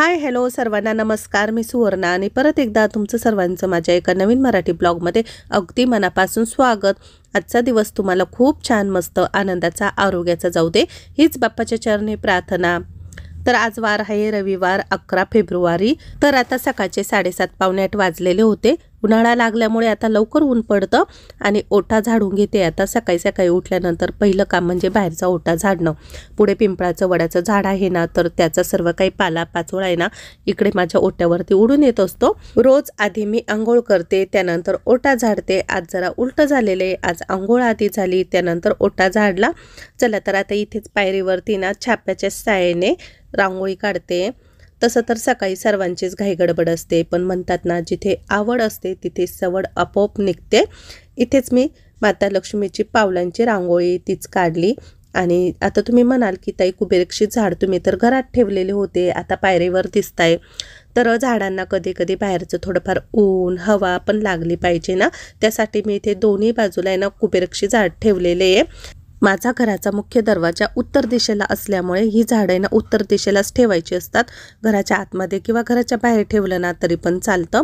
Hi hello सर्वांना नमस्कार। मी सुवर्णा आणि परत एकदा तुमचं सर्वांचं माझ्या एका नवीन मराठी ब्लॉगमध्ये अगदी मनापासून स्वागत। आजचा दिवस तुम्हाला खूप छान मस्त आनंदाचा आरोग्याचा जाऊ दे हीच बाप्पाच्या चरणी प्रार्थना। तर आज वार आहे रविवार 11 फेब्रुवारी। तर आता सकाळचे 7:30 पावणे 8 वाजलेले होते। उन्हाळा लागल्यामुळे आता लवकर ऊन पडतं आणि ओटा झाडून घेते। आता सकाळी सकाळी उठल्यानंतर पहिलं काम म्हणजे बाहेरचा ओटा झाडणं। पुढे पिंपळाचं वडाचं झाड आहे ना, तर त्याचा सर्व काही पाला पाचोळा आहे ना इकडे माझ्या ओट्यावरती उडून येत असतो। रोज आधी मी अंघोळ करते, त्यानंतर ओटा झाडते। आज जरा उलट झालेले, आज अंघोळ आधी झाली त्यानंतर ओटा झाडला। चला तर आता इथेच पायरीवरती ना छाप्याच्या साहाय्याने रांगोळी काढते। तसं तर सकाळी सर्वांचीच घाई गडबड असते, पण म्हणतात ना जिथे आवड असते तिथे सवड आपोआप निघते। इथेच मी माता लक्ष्मीची पावलांची रांगोळी तीच काढली। आणि आता तुम्ही म्हणाल की ताई कुबेरक्षी झाड तुम्ही तर घरात ठेवलेले होते, आता पायरीवर दिसताय। तर झाडांना कधी कधी बाहेरचं थोडंफार ऊन हवा पण लागली पाहिजे ना, त्यासाठी मी इथे दोन्ही बाजूला ना कुबेरक्षी झाड ठेवलेले आहे। माझा घराचा मुख्य दरवाजा उत्तर दिशेला असल्यामुळे ही झाडे ना उत्तर दिशेलाच ठेवायची असतात। घराच्या आतमध्ये किंवा घराच्या बाहेर ठेवलं ना तरी पण चालतं।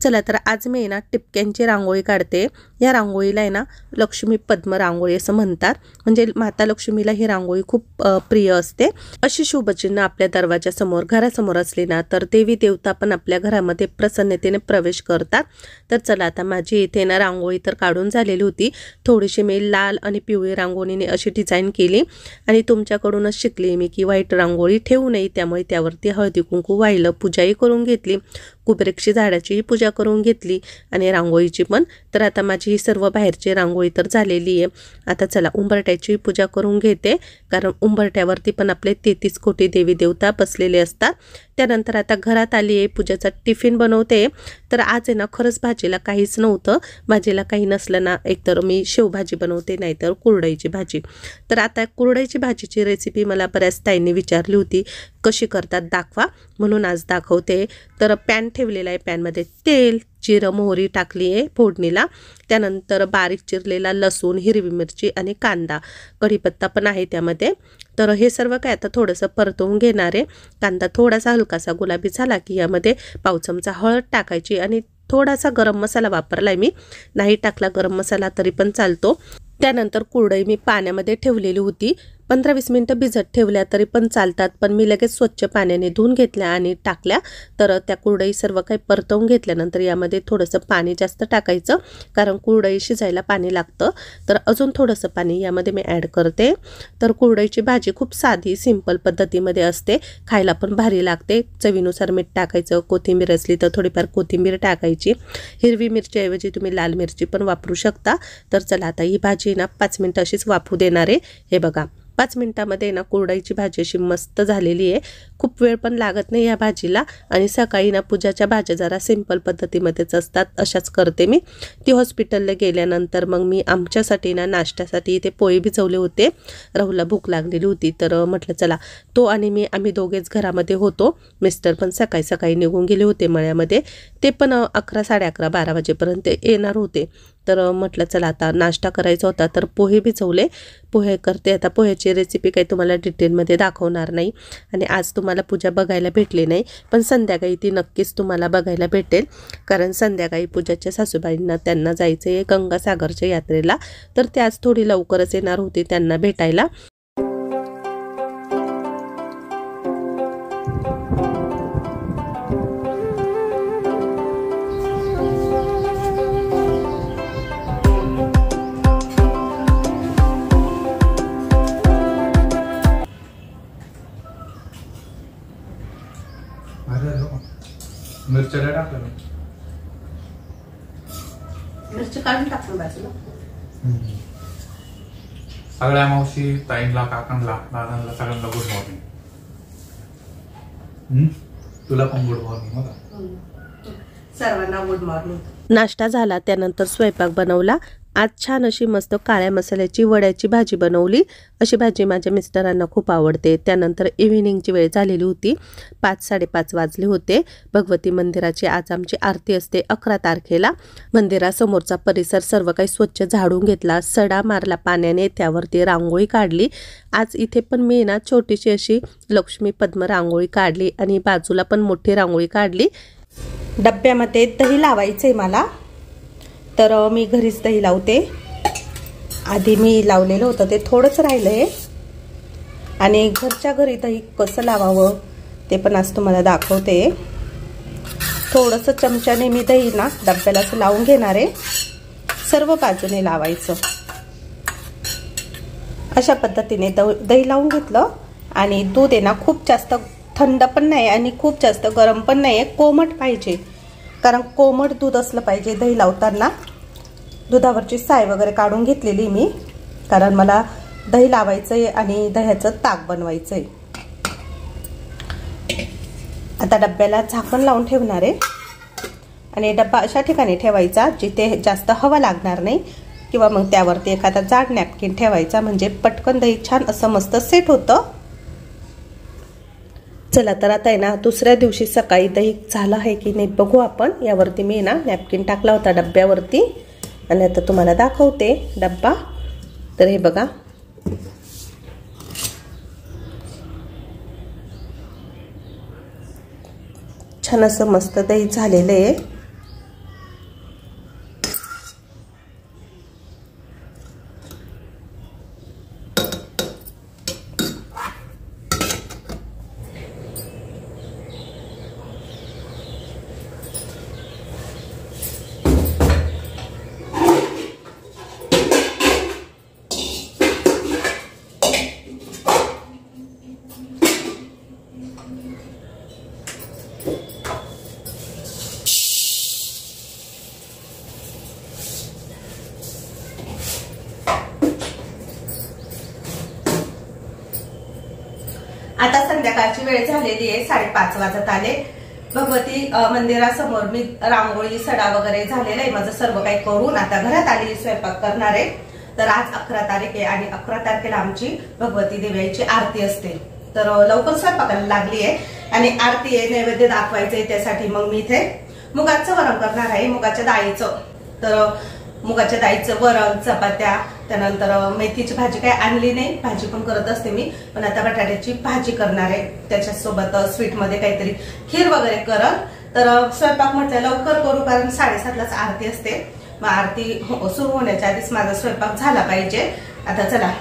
चला तर आज मी ना टिपक्यांची रांगोळी काढते। या रांगोळीला आहे ना लक्ष्मी पद्म रांगोळी असं म्हणतात, म्हणजे माता लक्ष्मीला ही रांगोळी खूप प्रिय असते। अशी शुभचिन्ह आपल्या दरवाजासमोर घरासमोर असली ना तर देवी देवता पण आपल्या घरामध्ये प्रसन्नतेने प्रवेश करतात। तर चला आता माझी इथे ना रांगोळी तर काढून झालेली होती। थोडीशी मी लाल आणि पिवळी रांगोळी अशी डिझाईन केली आणि तुमच्याकडूनच शिकली मी की व्हाईट रांगोळी ठेवू नये, त्यामुळे त्यावरती हळदी कुंकू वाहिलं, पूजाही करून घेतली, कुबेरक्षी झाडाची पूजा करून घेतली आणि रांगोळीची पण। तर आता माझी ही सर्व बाहेरची रांगोळी तर झालेली आहे। आता चला उंबरठ्याची पूजा करून घेते, कारण उंबरठ्यावरती पण आपले 33 कोटी देवी देवता बसलेले असतात। त्यानंतर आता घरात आली आहे, पूजाचा टिफिन बनवते। तर आज आहे ना खरंच भाजीला काहीच नव्हतं, भाजीला काही नसलं ना एकतर मी शेवभाजी बनवते नाहीतर कुरडईची भाजी। तर आता कुरडईची भाजीची रेसिपी मला बऱ्याच ताईंनी विचारली होती कशी करतात दाखवा, म्हणून आज दाखवते। तर पॅन ठेवलेला आहे, पॅनमध्ये तेल जिरं मोहरी टाकली आहे फोडणीला, त्यानंतर बारीक चिरलेला लसूण हिरवी मिरची आणि कांदा कढीपत्ता पण आहे त्यामध्ये। तर हे सर्व काय आता थोडंसं परतवून घेणार आहे। कांदा थोडासा हलकासा गुलाबी झाला की यामध्ये पाव चमचा हळद टाकायची आणि थोडासा गरम मसाला वापरलाय मी, नाही टाकला गरम मसाला तरी पण चालतो। त्यानंतर कुरडई मी पाण्यामध्ये ठेवलेली होती, 15-20 मिनिटं भिजत ठेवल्या तरी पण चालतात, पण मी लगेच स्वच्छ पाण्याने धुवून घेतल्या आणि टाकल्या। तर त्या कुरडई सर्व काही परतवून घेतल्यानंतर यामध्ये थोडंसं पाणी जास्त टाकायचं, कारण कुरडई शिजायला पाणी लागतं। तर अजून थोडंसं पाणी यामध्ये मी ॲड करते। तर कुरडईची भाजी खूप साधी सिंपल पद्धतीमध्ये असते, खायला पण भारी लागते। चवीनुसार मीठ टाकायचं, कोथिंबीर असली तर थोडीफार कोथिंबीर टाकायची, हिरवी मिरचीऐवजी तुम्ही लाल मिरची पण वापरू शकता। तर चला आता ही भाजी ना 5 मिनिटं अशीच वाफू देणार आहे। हे बघा 5 मिनिटामध्ये ना कुरडईची भाजी अशी मस्त झालेली आहे, खूप वेळ पण लागत नाही या भाजीला। आणि सकाळी ना पूजाच्या भाज्या जरा सिंपल पद्धतीमध्येच असतात, अशाच करते मी। ती हॉस्पिटलला गेल्यानंतर मग मी आमच्यासाठी ना नाश्त्यासाठी इथे पोहे भिजवले होते, राहुलला भूक लागलेली होती तर म्हटलं चला तो आणि मी आम्ही दोघेच घरामध्ये होतो। मिस्टर पण सकाळी सकाळी निघून गेले होते मळ्यामध्ये, ते पण 11 साडे 11 12 वाजेपर्यंत येणार होते। तर म्हटलं चला आता नाश्ता करायचा होता तर पोहे भिजवले, पोहे करते। आता पोह्याची रेसिपी काही तुम्हाला डिटेलमध्ये दाखवणार नाही आणि आज तुम्हाला पूजा बघायला भेटली नाही, पण संध्याकाळी ती नक्कीच तुम्हाला बघायला भेटेल, कारण संध्याकाळी पूजाच्या सासूबाईंना त्यांना जायचं आहे गंगासागरच्या यात्रेला। तर ते आज थोडी लवकरच येणार होती त्यांना भेटायला। मिरच्या टाकलं, मिरची काढून टाकून बाजूला। सगळ्या मावशी ताईंला काकांना दादांना सगळ्यांना गुड मॉर्निंग। तुला पण गुड मॉर्निंग बघा, सर्वांना गुड मॉर्निंग। नाश्ता झाला त्यानंतर स्वयंपाक बनवला। आज छान अशी मस्त काळ्या मसाल्याची वड्याची भाजी बनवली। अशी भाजी माझ्या मिस्टरांना खूप आवडते। त्यानंतर इव्हिनिंगची वेळ झालेली होती, 5:30 वाजले होते। भगवती मंदिराची आज आमची आरती असते 11 तारखेला। मंदिरासमोरचा परिसर सर्व काही स्वच्छ झाडून घेतला, सडा मारला पाण्याने, त्यावरती रांगोळी काढली। आज इथे पण मी ना छोटीशी अशी लक्ष्मी पद्म रांगोळी काढली आणि बाजूला पण मोठी रांगोळी काढली। डब्यामध्ये दही लावायचे मला, तर मी घरीच दही लावते। आधी मी लावलेलं होतं ते थोडंच राहिलंय आणि घरच्या घरी दही कसं लावावं ते पण आज तुम्हाला दाखवते। थोडंसं चमच्याने मी दही ना डब्याला लावून घेणार आहे, सर्व बाजूने लावायचं। अशा पद्धतीने दही लावून घेतलं आणि दूध आहे ना खूप जास्त थंड पण नाही आणि खूप जास्त गरम पण नाही, कोमट पाहिजे, कारण कोमट दूध असलं पाहिजे दही लावताना। दुधावरची साय वगैरे काढून घेतलेली मी, कारण मला दही लावायचंय आणि दह्याचं ताक बनवायचंय। आता डब्याला झाकण लावून ठेवणार आहे आणि डब्बा अशा ठिकाणी ठेवायचा जिथे जास्त हवा लागणार नाही, किंवा मग त्यावरती एखादा जाड नॅपकिन ठेवायचा, म्हणजे पटकन दही छान असं मस्त सेट होतं। चला तर आता आहे ना दुसऱ्या दिवशी सकाळी दही झालं आहे की नाही बघू आपण। यावरती मी ना नॅपकिन टाकला होता डब्यावरती आणि आता तुम्हाला दाखवते डब्बा। तर हे बघा, छान असं मस्त दही झालेलं आहे। आता संध्याकाळची वेळ झालेली आहे, 5:30 वाजत आले। भगवती मंदिरासमोर मी रांगोळी सडा वगैरे झालेला आहे माझं सर्व काही करून आता घरात आली स्वयंपाक करणार आहे। तर आज 11 तारीख आहे आणि 11 तारखेला आमची भगवती देवीची आरती असते, तर लवकर स्वयंपाकाला लागली आहे आणि आरती आहे, नैवेद्य दाखवायचंय। त्यासाठी मग मी इथे मुगाचं वरण करणार आहे, मुगाच्या डाळीचं। तर मुगाच्या डाळीचं वरण, चपात्या, त्यानंतर मेथीची भाजी काय आणली नाही, भाजी पण करत असते मी, पण आता बटाट्याची भाजी करणार आहे। त्याच्यासोबत स्वीट मध्ये काहीतरी खीर वगैरे करत। तर स्वयंपाक म्हटलं लवकर करू, कारण 7:30लाच आरती असते, मग आरती सुरू होण्याच्या आधीच माझा स्वयंपाक झाला पाहिजे। आता चला,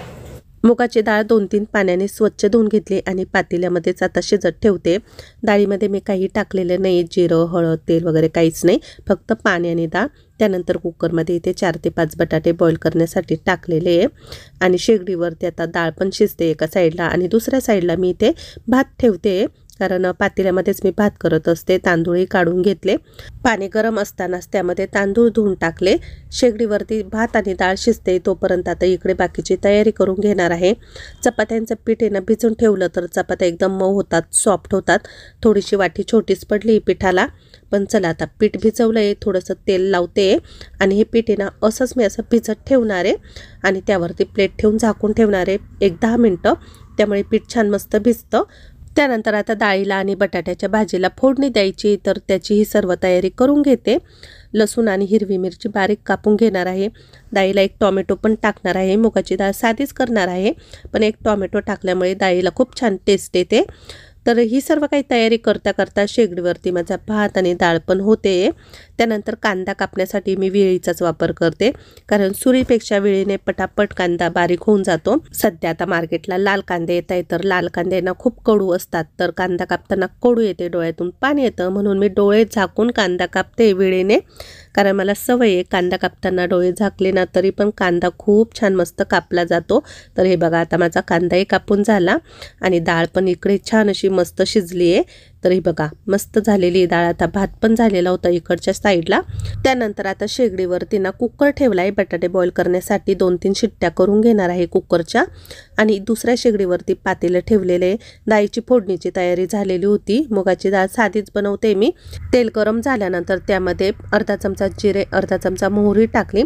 मुगाची डाळ 2-3 पाण्याने स्वच्छ धुवून घेतली आणि पातेल्यामध्येच आता शिजत ठेवते। डाळीमध्ये मी काही टाकलेलं नाही, जिरं, हळद, तेल वगैरे काहीच नाही, फक्त पाणी आणि डाळ। त्यानंतर कुकरमध्ये इथे 4 ते 5 बटाटे बॉईल करण्यासाठी टाकलेले आहे आणि शेगडीवरती आता डाळ पण शिजते एका साईडला आणि दुसऱ्या साईडला मी इथे भात ठेवते, कारण पातेल्यामध्येच मी भात करत असते। तांदूळही काढून घेतले, पाणी गरम असतानाच त्यामध्ये तांदूळ धुवून टाकले। शेगडीवरती भात आणि डाळ शिजते तोपर्यंत आता इकडे बाकीची तयारी करून घेणार आहे। चपात्यांचं पीठ आहे ना भिजून ठेवलं तर चपात्या एकदम मऊ होतात, सॉफ्ट होतात। थोडीशी वाटी छोटीच पडली पिठाला, पण चला आता पीठ भिजवलंय, थोडंसं तेल लावते आणि हे पीठ आहे ना असंच मी असं भिजत ठेवणार आहे आणि त्यावरती प्लेट ठेवून झाकून ठेवणार आहे 1-10 मिनटं, त्यामुळे पीठ छान मस्त भिजतं। त्यानंतर आता डाळीला आणि बटाट्याच्या भाजीला फोडणी द्यायची, तर त्याची ही सर्व तयारी करून घेते। लसूण आणि हिरवी मिरची बारीक कापून घेणार आहे। डाळीला 1 टोमॅटो पण टाकणार आहे, मुगाची डाळ साधीच करणार आहे, पण 1 टोमॅटो टाकल्यामुळे डाळीला खूप छान टेस्ट येते। तर ही सर्व काही तयारी करता करता शेगडीवरती माझा भात आणि डाळ पण होते। त्यानंतर कांदा कापण्यासाठी मी विळीचाच वापर करते, कारण सुरीपेक्षा विळीने पटापट कांदा बारीक होऊन जातो। सध्या आता मार्केटला लाल कांदे येत आहेत, तर लाल कांद्यांना खूप कडू असतात, तर कांदा कापताना कडू येते, डोळ्यातून पाणी येतं, म्हणून मी डोळे झाकून कांदा कापते विळीने, कारण मला सवय आहे कांदा कापताना डोळे झाकले ना तरी पण कांदा खूप छान मस्त कापला जातो। तर हे बघा, आता माझा कांदाही कापून झाला आणि डाळ पण इकडे छान अशी मस्त शिजली आहे। तर ही बघा मस्त झालेली डाळ. आता भात पण झालेला होता इकडच्या साईडला. त्यानंतर आता शेगडीवरती ना कुकर ठेवला आहे बटाटे बॉईल करण्यासाठी. 2-3 शिट्ट्या करून घेणार आहे कुकरच्या. आणि दुसऱ्या शेगडीवरती पातेलं ठेवलेले. डाळीची फोडणीची तयारी झालेली होती. मुगाची डाळ साधीच बनवते मी. तेल गरम झाल्यानंतर त्यामध्ये अर्धा चमचा जिरे, अर्धा चमचा मोहरी टाकली.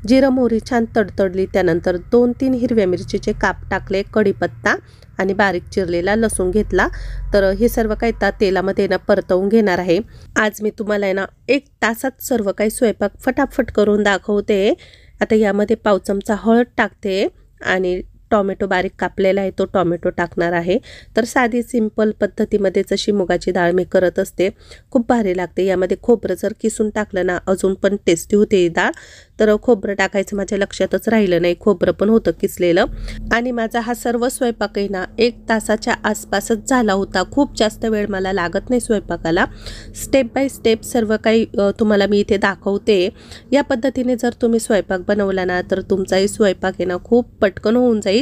जिरं मोहरी छान तडतडली. त्यानंतर 2-3 हिरव्या मिरचीचे काप टाकले, कढीपत्ता आणि बारीक चिरलेला लसूण घेतला. तर हे सर्व काही तेलामध्ये ना परतवून घेणार आहे. आज मी तुम्हाला ना 1 तासात सर्व काही स्वयंपाक फटाफट करून दाखवते. आता यामध्ये पाव चमचा हळद टाकते आणि टोमॅटो बारीक कापलेला आहे तो टोमॅटो टाकणार आहे. तर साधी सिंपल पद्धतीमध्ये जशी मुगाची डाळ मी करत असते खूप भारी लागते. यामध्ये खोबरं जर किसून टाकलं ना अजून पण टेस्टी होते ही डाळ. तर खोबरं टाकायचं माझ्या लक्षातच राहिलं नाही, खोबरं पण होतं किसलेलं. आणि माझा हा सर्व स्वयंपाक आहे ना 1 तासाच्या आसपासच झाला होता. खूप जास्त वेळ मला लागत नाही स्वयंपाकाला. स्टेप बाय स्टेप सर्व काही तुम्हाला मी इथे दाखवते. या पद्धतीने जर तुम्ही स्वयंपाक बनवला ना तर तुमचाही स्वयंपाक आहे ना खूप पटकन होऊन जाईल.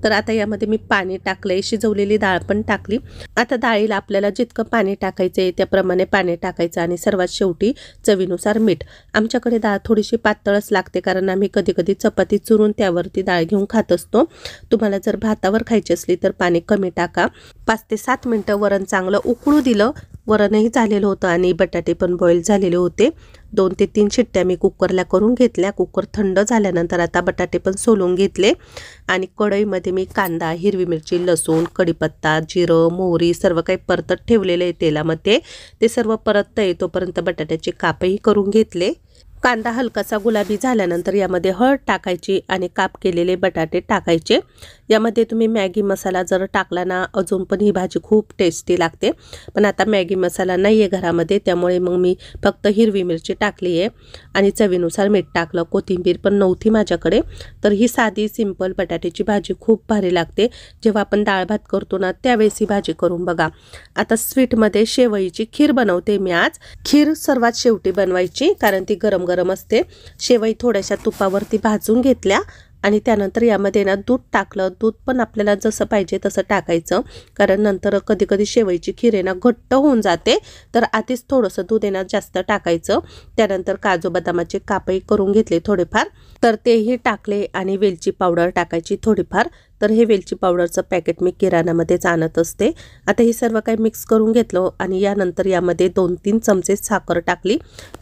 तर आता यामध्ये मी पाणी टाकलंय, शिजवलेली डाळ पण टाकली. आता डाळीला आपल्याला जितकं पाणी टाकायचं आहे त्याप्रमाणे पाणी टाकायचं आणि सर्वात शेवटी चवीनुसार मीठ. आमच्याकडे डाळ थोडीशी पातळच लागते कारण आम्ही कधी कधी चपाती चुरून त्यावरती डाळ घेऊन खात असतो. तुम्हाला जर भातावर खायची असली तर पाणी कमी टाका. 5 ते 7 मिनिटं वरण चांगलं उकळू दिलं. वरणही झालेलं होतं आणि बटाटे पण बॉईल झालेले होते. 2 ते 3 शिट्ट्या मी कुकरला करून घेतल्या. कुकर थंड झाल्यानंतर आता बटाटे पण सोलून घेतले आणि कढईमध्ये मी कांदा, हिरवी मिरची, लसूण, कढीपत्ता, जिरं, मोहरी सर्व काही परतत ठेवलेलं आहे तेलामध्ये. ते सर्व परततं तोपर्यंत बटाट्याचे कापही करून घेतले. कांदा हलकासा गुलाबी झाल्यानंतर यामध्ये हळद टाकायची आणि काप केलेले बटाटे टाकायचे. यामध्ये तुम्ही मॅगी मसाला जर टाकला ना अजून पण ही भाजी खूप टेस्टी लागते. पण आता मॅगी मसाला नाही आहे घरामध्ये त्यामुळे मग मी फक्त हिरवी मिरची टाकली आहे आणि चवीनुसार मीठ टाकलं. कोथिंबीर पण नव्हती माझ्याकडे. तर ही साधी सिंपल बटाट्याची भाजी खूप भारी लागते. जेव्हा आपण डाळ भात करतो ना त्यावेळेस ही भाजी करून बघा. आता स्वीटमध्ये शेवईची खीर बनवते मी आज. खीर सर्वात शेवटी बनवायची कारण ती गरम गरम असते. शेवई थोड्याशा तुपावरती भाजून घेतल्या आणि त्यानंतर यामध्ये ना दूध टाकलं. दूध पण आपल्याला जसं पाहिजे तसं टाकायचं कारण नंतर कधी कधी शेवईची खीर आहे ना घट्ट होऊन जाते. तर आधीच थोडंसं दूध आहे ना जास्त टाकायचं. त्यानंतर काजू बदामाचे कापही करून घेतले थोडेफार. तर तेही टाकले आणि वेलची पावडर टाकायची थोडीफार. तर हे वेलची पावडरचं पॅकेट मी किराणामध्येच आणत असते. आता हे सर्व काही मिक्स करून घेतलं आणि यानंतर यामध्ये 2-3 चमचे साखर टाकली.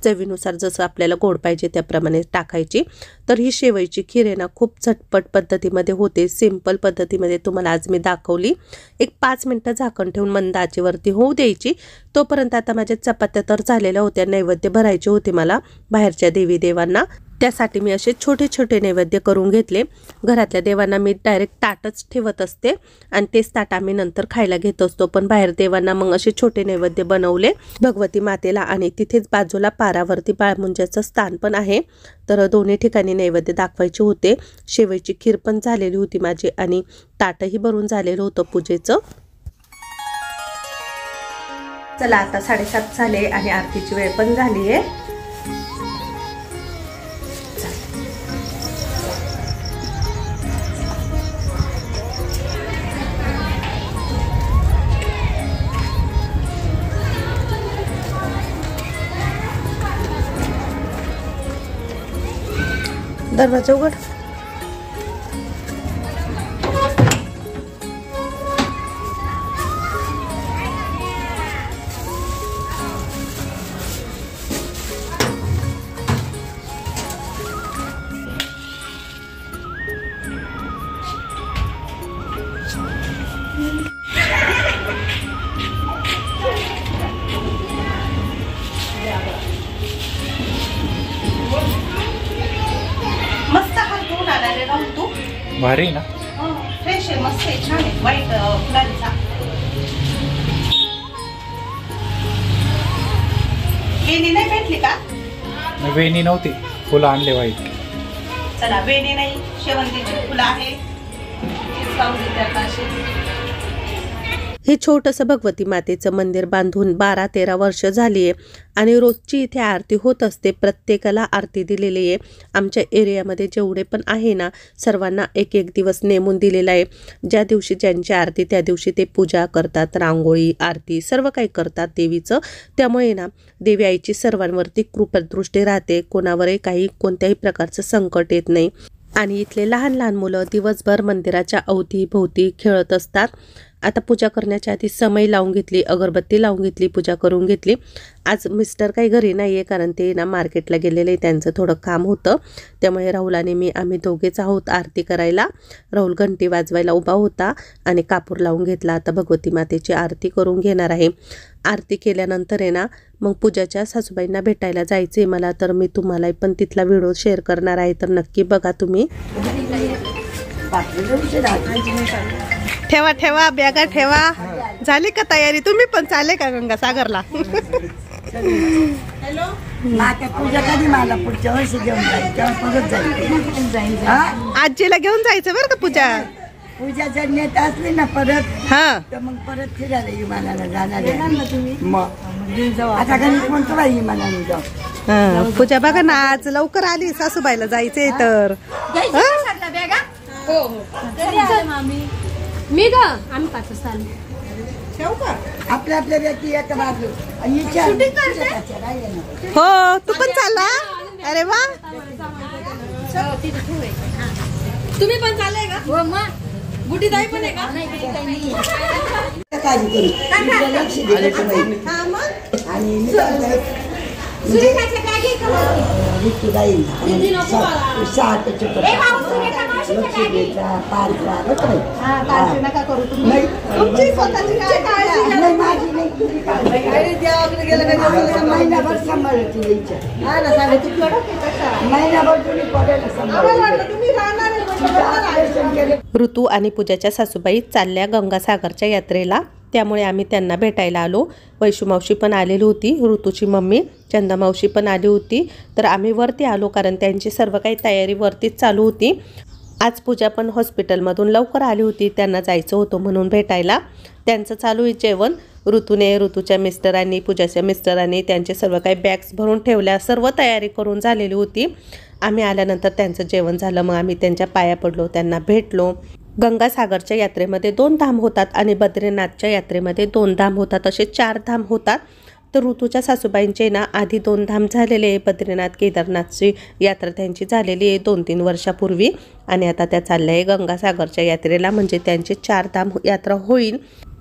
चवीनुसार जसं आपल्याला गोड पाहिजे त्याप्रमाणे टाकायची. तर ही शेवईची खीर आहे ना खूप झटपट पद्धतीमध्ये होते. सिंपल पद्धतीमध्ये तुम्हाला आज मी दाखवली. 5 मिनटं झाकण ठेवून मंद आचेवरती होऊ द्यायची. तोपर्यंत आता माझ्या चपात्या तर झालेल्या होत्या. नैवेद्य भरायचे होते मला बाहेरच्या देवी देवांना. त्यासाठी मी असे छोटे छोटे नैवेद्य करून घेतले. घरातल्या देवांना मी डायरेक्ट ताटच ठेवत असते आणि तेच ताट आम्ही नंतर खायला घेत असतो. पण बाहेर देवांना मग असे छोटे नैवेद्य बनवले भगवती मातेला आणि तिथेच बाजूला पारावरती बाळमुंजाचं स्थान पण आहे. तर दोन्ही ठिकाणी नैवेद्य दाखवायचे होते. शेवईची खीर पण झालेली होती माझी आणि ताटही भरून झालेलं होतं पूजेचं. चला आता 7:30 झाले आणि आरतीची वेळ पण झाली आहे. दरवाजा उघड. भारी ना. फ्रेश आहे, मस्त आहे, छान आहे. वाईट फुलांचा वेणी नाही भेटली का? वेणी नव्हती, फुलं आणले वाईट. चला वेणी नाही, शेवंतीची फुलं आहे. हे छोटंसं भगवती मातेचं मंदिर बांधून 12-13 वर्ष झाली आहे आणि रोजची इथे आरती होत असते. प्रत्येकाला आरती दिलेली आहे. आमच्या एरियामध्ये जेवढे पण आहे ना सर्वांना एक एक दिवस नेमून दिलेला आहे. ज्या दिवशी ज्यांची आरती त्या दिवशी ते पूजा करतात, रांगोळी आरती सर्व काही करतात देवीचं. त्यामुळे ना देवी आईची सर्वांवरती कृपादृष्टी राहते. कोणावरही काही कोणत्याही प्रकारचं संकट येत नाही. आणि इथले लहान लहान मुलं दिवसभर मंदिराच्या अवतीभोवती खेळत असतात. आता पूजा करण्याच्या आधी समय लावून घेतली, अगरबत्ती लावून घेतली, पूजा करून घेतली. आज मिस्टर काही घरी नाही आहे कारण ते ना मार्केटला गेलेले, त्यांचं थोडं काम होतं. त्यामुळे राहुल आणि मी आम्ही दोघेच आहोत आरती करायला. राहुल घंटी वाजवायला उभा होता आणि कापूर लावून घेतला. आता भगवती मातेची आरती करून घेणार आहे. आरती केल्यानंतर आहे ना मग पूजाच्या सासूबाईंना भेटायला जायचं आहे मला. तर मी तुम्हाला पण तिथला व्हिडिओ शेअर करणार आहे, तर नक्की बघा तुम्ही. ठेवा ठेवा बॅगा ठेवा. झाली का तयारी? तुम्ही पण चाले का गंगासागरला? पूजा कधी मला पुढच्या वर्षी घेऊन जाईल तेव्हा परत जाईल. आजीला घेऊन जायचं बरं का पूजा. पूजा जर नेत असली ना परत हा तर मग परत फिरायला विमानाला जाणार आहे. मग आता घरी म्हणतो बाई विमानाने जाऊ. पूजा बघा ना आज लवकर आली, सासूबाईला जायचंय तर. मी ग आम्ही 5 वाजता आलो. आपल्या आपल्या व्यक्ती एका बाजू आणि हो तू पण चालला? अरे वा. तुम्ही पण चालले का? हो मग. गुडी ताई पण आहे का? काळजी करू लक्ष दिलं आणि ऋतुदाई महिनाभर सांभाळायची महिनाभर तुम्ही ऋतू आणि पूजाच्या सासूबाई चालल्या गंगासागरच्या यात्रेला. त्यामुळे आम्ही त्यांना भेटायला आलो. वैशुमावशी पण आलेली होती, ऋतूची मम्मी चंदामावशी पण आली होती. तर आम्ही वरती आलो कारण त्यांची सर्व काही तयारी वरतीच चालू होती. आज पूजा पण हॉस्पिटलमधून लवकर आली होती, त्यांना जायचं होतं म्हणून भेटायला. त्यांचं चालू आहे जेवण. ऋतूच्या मिस्टरांनी पूजाच्या मिस्टरांनी त्यांचे सर्व काही बॅग्स भरून ठेवल्या, सर्व तयारी करून झालेली होती. आम्ही आल्यानंतर त्यांचं जेवण झालं. मग आम्ही त्यांच्या पाया पडलो, त्यांना भेटलो. गंगासागरच्या यात्रेमध्ये 2 धाम होतात आणि बद्रीनाथच्या यात्रेमध्ये 2 धाम होतात, असे 4 धाम होतात. तर ऋतूच्या सासूबाईंचे ना आधी 2 धाम झालेले आहे. बद्रीनाथ केदारनाथची यात्रा त्यांची झालेली आहे 2-3 वर्षापूर्वी आणि आता त्या चालल्या आहे गंगासागरच्या यात्रेला, म्हणजे त्यांची 4 धाम यात्रा होईल.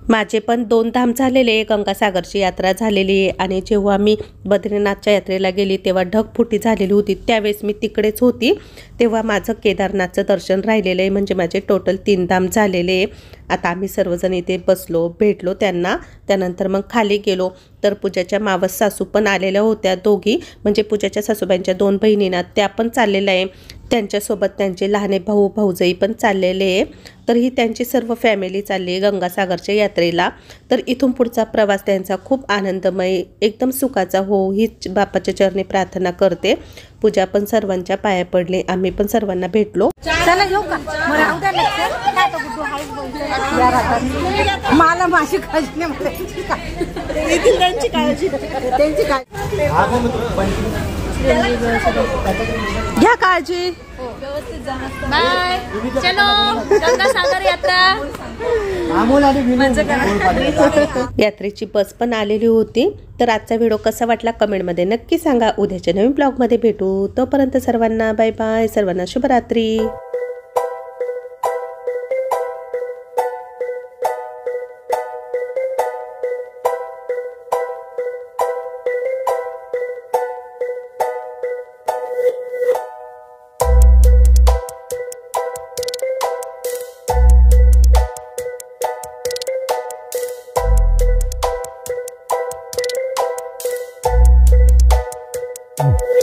माझे पण 2 धाम झालेले आहे, गंगासागरची यात्रा झालेली आहे. आणि जेव्हा मी बद्रीनाथच्या यात्रेला गेली तेव्हा ढगफुटी झालेली होती, त्यावेळेस मी तिकडेच होती. तेव्हा माझं केदारनाथचं दर्शन राहिलेलं आहे, म्हणजे माझे टोटल 3 धाम झालेले आहे. आता आम्ही सर्वजण इथे बसलो, भेटलो त्यांना. त्यानंतर मग खाली गेलो तर पूजाच्या मावस सासू पण आलेल्या होत्या दोघी, म्हणजे पूजाच्या सासूबाईंच्या 2 बहिणींना, त्या पण चाललेल्या आहे. त्यांच्यासोबत त्यांचे लहाने भाऊ भाऊजाई पण चाललेले आहे. तर ही त्यांची सर्व फॅमिली चालली आहे गंगासागरच्या यात्रेला. तर इथून पुढचा प्रवास त्यांचा खूप आनंदमय एकदम सुखाचा हो हीच बापाच्या चरणी प्रार्थना करते. पूजा पण सर्वांच्या पाया पडली, आम्ही पण सर्वांना भेटलो. मला माझी काळजी नाही, त्यांची काळजी घ्या काळजी. बाय. चलो गंगासागर यात्रा. यात्रेची बस पण आलेली होती. तर आजचा व्हिडिओ कसा वाटला कमेंटमध्ये नक्की सांगा. उद्याच्या नवीन ब्लॉगमध्ये भेटू. तोपर्यंत सर्वांना बाय बाय. सर्वांना शुभरात्री. Oh.